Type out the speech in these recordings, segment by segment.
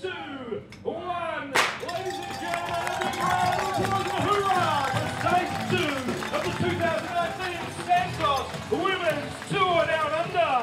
2, 1. Ladies and gentlemen, a big round of applause and a hoorah for stage 2 of the 2019 Santos Women's Tour Down Under.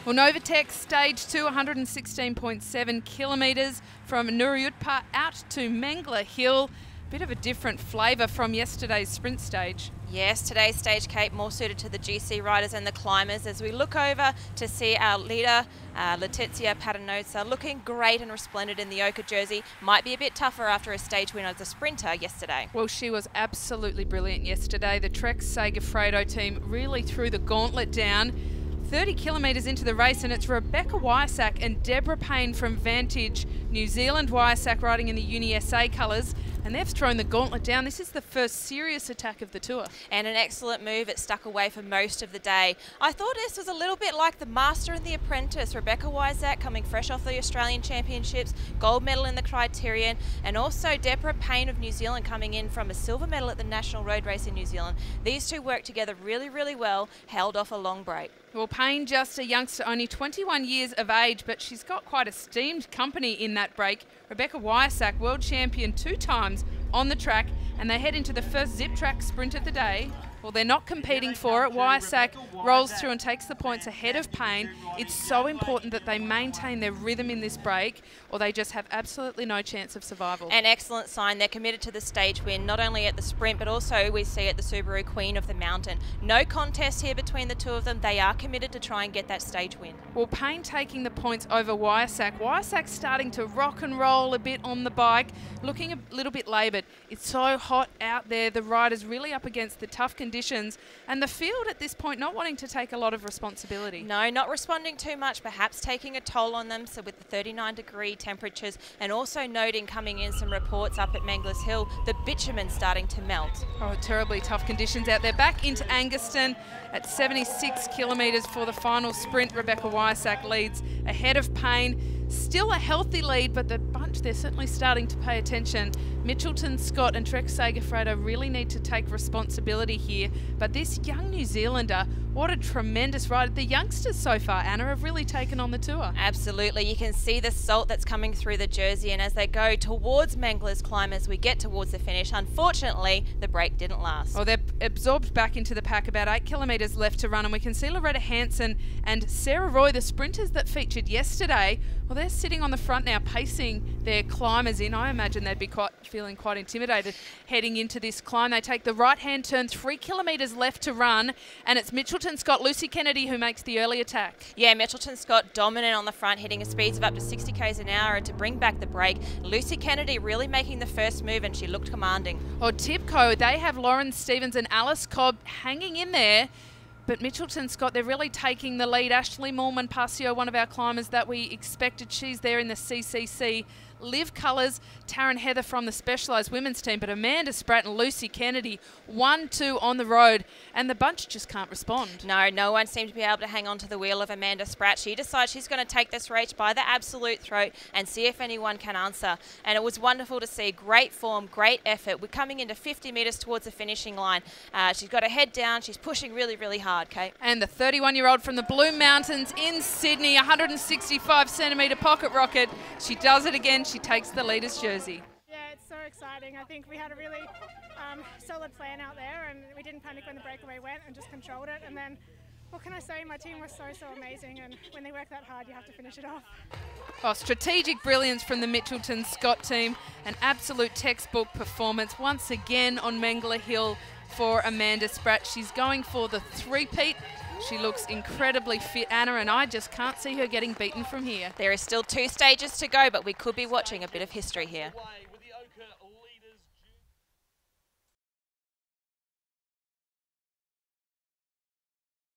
Well, Novatech stage 2, 116.7 kilometres from Novatech out to Mengler Hill. Bit of a different flavour from yesterday's sprint stage. Yes, today's stage, Kate, more suited to the GC riders and the climbers as we look over to see our leader, Letizia Patinosa, looking great and resplendent in the ochre jersey. Might be a bit tougher after a stage win as a sprinter yesterday. Well, she was absolutely brilliant yesterday. The Trek Segafredo team really threw the gauntlet down. 30 kilometres into the race, and it's Rebecca Wyasak and Deborah Payne from Vantage New Zealand. Wyasak riding in the Uni SA colours, and they've thrown the gauntlet down. This is the first serious attack of the tour. And an excellent move. It stuck away for most of the day. I thought this was a little bit like the Master and the Apprentice. Rebecca Wyasak coming fresh off the Australian Championships, gold medal in the Criterion, and also Deborah Payne of New Zealand coming in from a silver medal at the National Road Race in New Zealand. These two worked together really, really well, held off a long break. Well, Payne, just a youngster, only 21 years of age, but she's got quite esteemed company in that break. Rebecca Wyasak, world champion 2 times on the track, and they head into the first zip track sprint of the day. Well, they're not competing for it. Wyasak rolls through and takes the points ahead of Payne. It's so important that they maintain their rhythm in this break, or they just have absolutely no chance of survival. An excellent sign. They're committed to the stage win, not only at the sprint, but also we see at the Subaru Queen of the Mountain. No contest here between the two of them. They are committed to try and get that stage win. Well, Payne taking the points over Wyasak. Wyasak starting to rock and roll a bit on the bike, looking a little bit laboured. It's so hot out there. The rider's really up against the tough conditions, and the field at this point not wanting to take a lot of responsibility. No, not responding too much, perhaps taking a toll on them. So with the 39-degree temperatures, and also noting coming in some reports up at Mengler Hill, the bitumen starting to melt. Oh, terribly tough conditions out there. Back into Angaston at 76 kilometres for the final sprint. Rebecca Wyasak leads ahead of Payne. Still a healthy lead, but the bunch, they're certainly starting to pay attention. Mitchelton-Scott and Trek Segafredo really need to take responsibility here. But this young New Zealander, what a tremendous rider. The youngsters so far, Anna, have really taken on the tour. Absolutely. You can see the salt that's coming through the jersey, and as they go towards Mengler's climb, as we get towards the finish, unfortunately, the break didn't last. Well, they're absorbed back into the pack, about 8 kilometres left to run, and we can see Loretta Hanson and Sarah Roy, the sprinters that featured yesterday. Well, they're sitting on the front now, pacing their climbers in. I imagine they'd be feeling quite intimidated heading into this climb. They take the right-hand turn, 3 kilometres left to run, and it's Mitchelton-Scott, Lucy Kennedy, who makes the early attack. Yeah, Mitchelton-Scott dominant on the front, hitting speeds of up to 60 k's an hour to bring back the break. Lucy Kennedy really making the first move, and she looked commanding. Oh, Tipco, they have Lauren Stevens and Alice Cobb hanging in there. But Mitchelton-Scott, they're really taking the lead. Ashley Moorman-Passio, one of our climbers that we expected, she's there in the CCC Live colours. Taryn Heather from the Specialised Women's team, but Amanda Spratt and Lucy Kennedy, 1-2 on the road, and the bunch just can't respond. No one seemed to be able to hang on to the wheel of Amanda Spratt. She decides she's going to take this race by the absolute throat and see if anyone can answer. And it was wonderful to see. Great form, great effort. We're coming into 50 metres towards the finishing line. She's got her head down. She's pushing really, really hard, Kate. And the 31-year-old from the Blue Mountains in Sydney, 165-centimetre pocket rocket. She does it again. She takes the leader's jersey. Yeah, it's so exciting. I think we had a really solid plan out there, and we didn't panic when the breakaway went and just controlled it. And then, what can I say, my team was so amazing, and when they work that hard, you have to finish it off. Oh, strategic brilliance from the Mitchelton-Scott team. An absolute textbook performance once again on Mengler Hill for Amanda Spratt. She's going for the three-peat. She looks incredibly fit, Anna, and I just can't see her getting beaten from here. There is still 2 stages to go, but we could be watching a bit of history here.